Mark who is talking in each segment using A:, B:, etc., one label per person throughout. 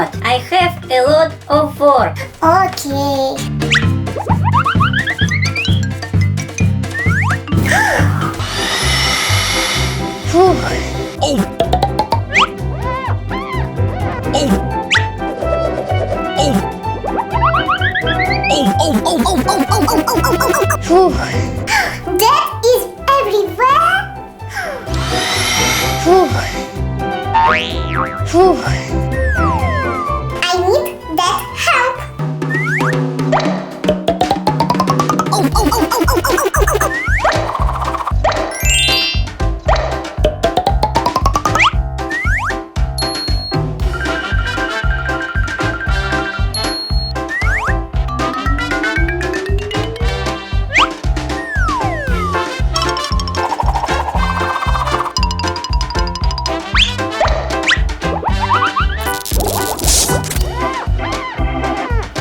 A: lot. I have a lot of work.
B: Okay. That is everywhere. I need that help.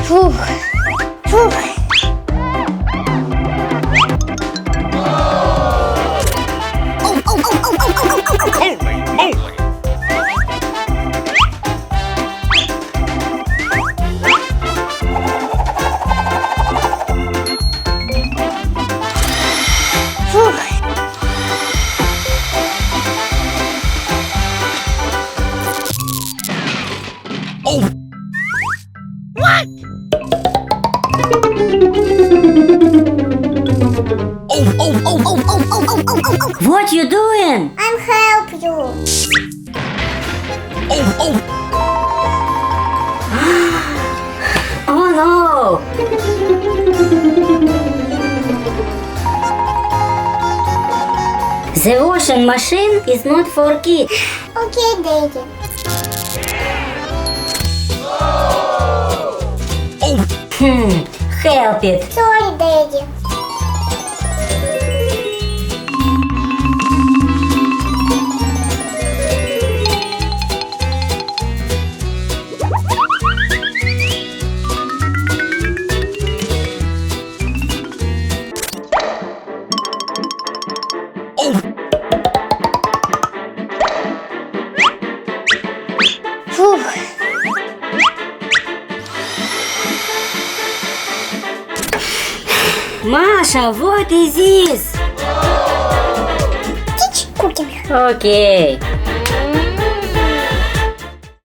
C: Holy moly! What?
A: What you doing?
B: I'm help you.
A: Oh no! The washing machine is not for kids.
B: Okay, Daddy.
A: Help it.
B: Sorry, Daddy.
A: Masha, what is this?
B: Teach cooking.
A: Okay.